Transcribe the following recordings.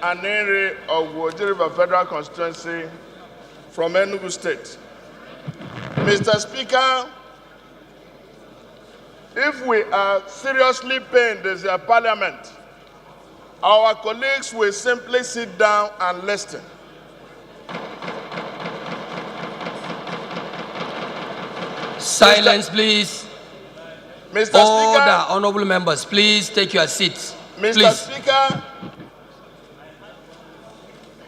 Aneri of Wojiriba Federal Constituency from Enugu State. Mr. Speaker, if we are seriously paying this Parliament, our colleagues will simply sit down and listen. Silence, please. Mr. Order, Speaker, honorable members, please take your seats. Mr. Please. Speaker,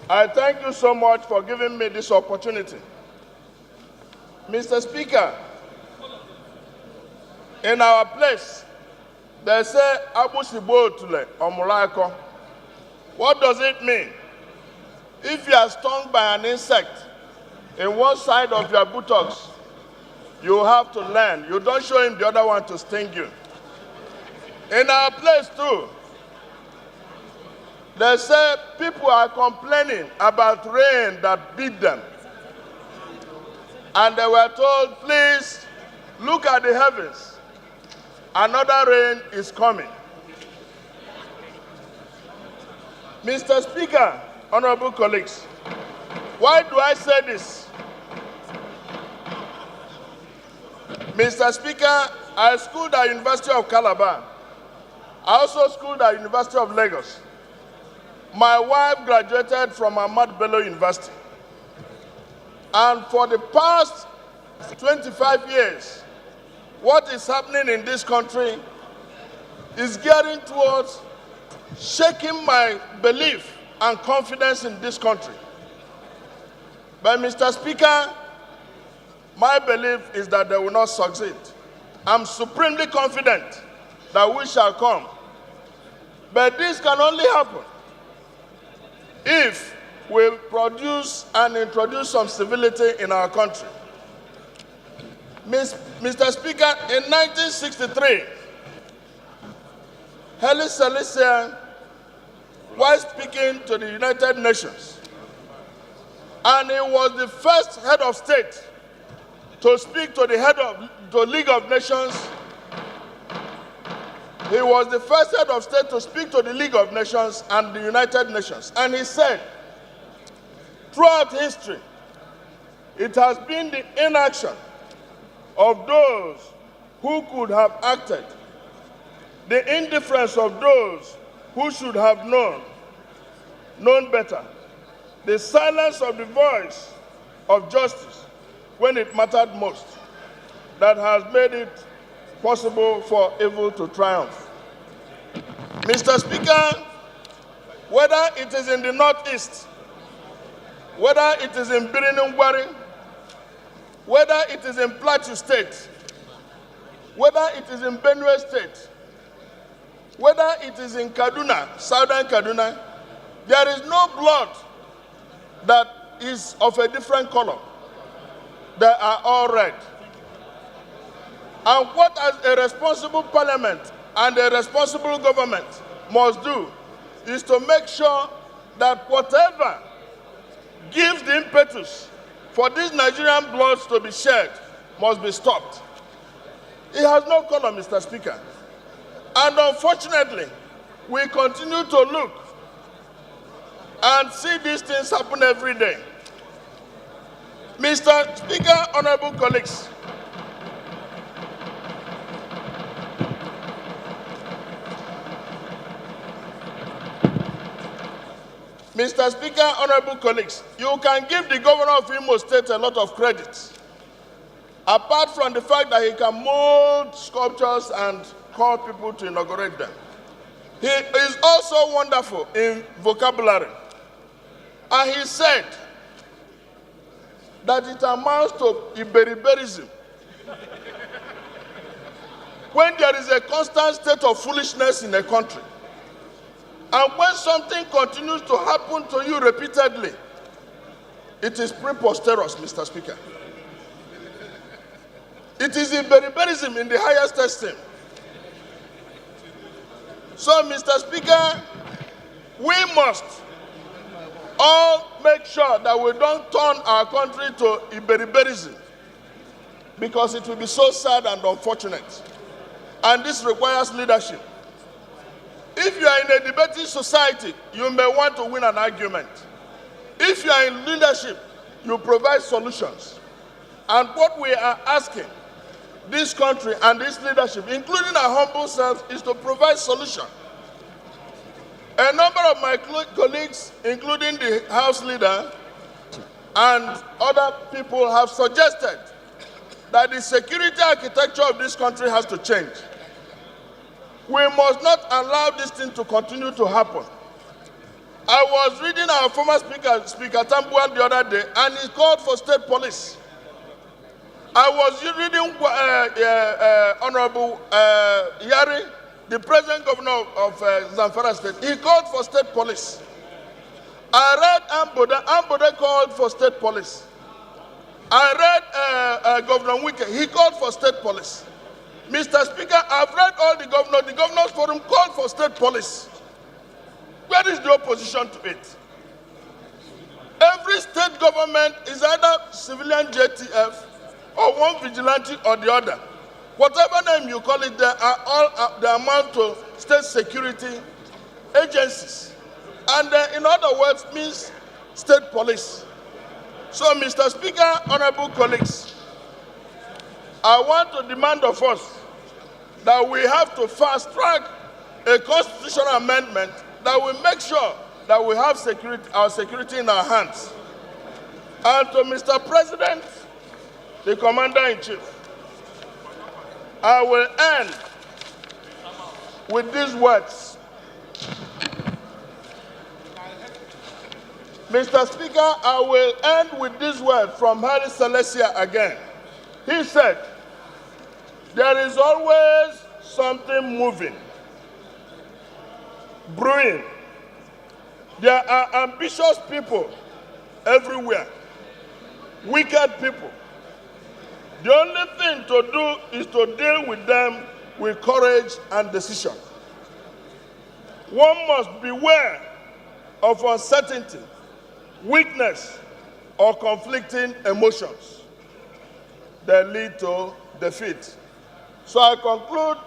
I thank you so much for giving me this opportunity. Mr. Speaker, in our place, they say Abu Sibotule Omulaiko. What does it mean? If you are stung by an insect in one side of your buttocks, you have to learn. You don't show him the other one to sting you. In our place too, they say people are complaining about rain that beat them. And they were told, please look at the heavens. Another rain is coming. Mr. Speaker, honorable colleagues, why do I say this? Mr. Speaker, I schooled at University of Calabar. I also schooled at University of Lagos. My wife graduated from Ahmad Bello University. And for the past 25 years, what is happening in this country is gearing towards shaking my belief and confidence in this country. But Mr. Speaker, my belief is that they will not succeed. I'm supremely confident that we shall come. But this can only happen if we produce and introduce some civility in our country. Mr. Speaker, in 1963, Haile Selassie, while speaking to the United Nations, and he was the first head of state to speak to the head of the League of Nations. He was the first head of state to speak to the League of Nations and the United Nations. And he said, throughout history, it has been the inaction of those who could have acted, the indifference of those who should have known better, the silence of the voice of justice when it mattered most, that has made it possible for evil to triumph. Mr. Speaker, whether it is in the Northeast, whether it is in Birnin-Gwari, whether it is in Plateau State, whether it is in Benue State, whether it is in Kaduna, southern Kaduna, there is no blood that is of a different color. They are all red. And what a responsible parliament and a responsible government must do is to make sure that whatever gives the impetus for these Nigerian bloods to be shed must be stopped. It has no color, Mr. Speaker. And unfortunately, we continue to look and see these things happen every day. Mr. Speaker, honorable colleagues, Mr. Speaker, honorable colleagues, you can give the governor of Imo State a lot of credit. Apart from the fact that he can mold sculptures and call people to inaugurate them. He is also wonderful in vocabulary. And he said that it amounts to Iberiberism. When there is a constant state of foolishness in a country, and when something continues to happen to you repeatedly, it is preposterous, Mr. Speaker. It is Iberiberism in the highest esteem. So, Mr. Speaker, we must all make sure that we don't turn our country to Iberiberism, because it will be so sad and unfortunate. And this requires leadership. If you are in a debating society, you may want to win an argument. If you are in leadership, you provide solutions. And what we are asking this country and this leadership, including our humble selves, is to provide solution. A number of my colleagues, including the House leader and other people, have suggested that the security architecture of this country has to change. We must not allow this thing to continue to happen. I was reading our former Speaker Tambuwal the other day, and he called for state police. I was reading Honorable Yari, the present governor of Zamfara State. He called for state police. I read Amboda. Amboda called for state police. I read Governor Wike. He called for state police. Mr. Speaker, I've read all the governors. The Governors Forum called for state police. Where is the opposition to it? Every state government is either civilian JTF or one vigilante or the other. Whatever name you call it, they are all they amount to state security agencies. And in other words, means state police. So, Mr. Speaker, honorable colleagues, I want to demand of us that we have to fast-track a constitutional amendment that will make sure that we have our security in our hands. And to Mr. President, the Commander-in-Chief, I will end with these words. Mr. Speaker, I will end with these words from Haile Selassie again. He said, "There is always something moving, brewing. There are ambitious people everywhere, wicked people. The only thing to do is to deal with them with courage and decision. One must beware of uncertainty, weakness, or conflicting emotions that lead to defeat." So I conclude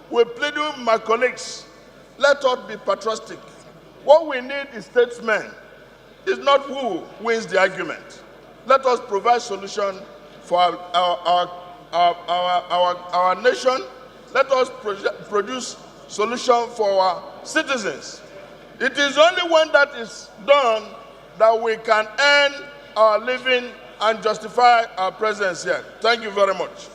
with pleading with my colleagues, let us be patriotic. What we need is statesmen. It's not who wins the argument. Let us provide solution for our nation. Let us produce solution for our citizens. It is only when that is done that we can earn our living and justify our presence here. Thank you very much.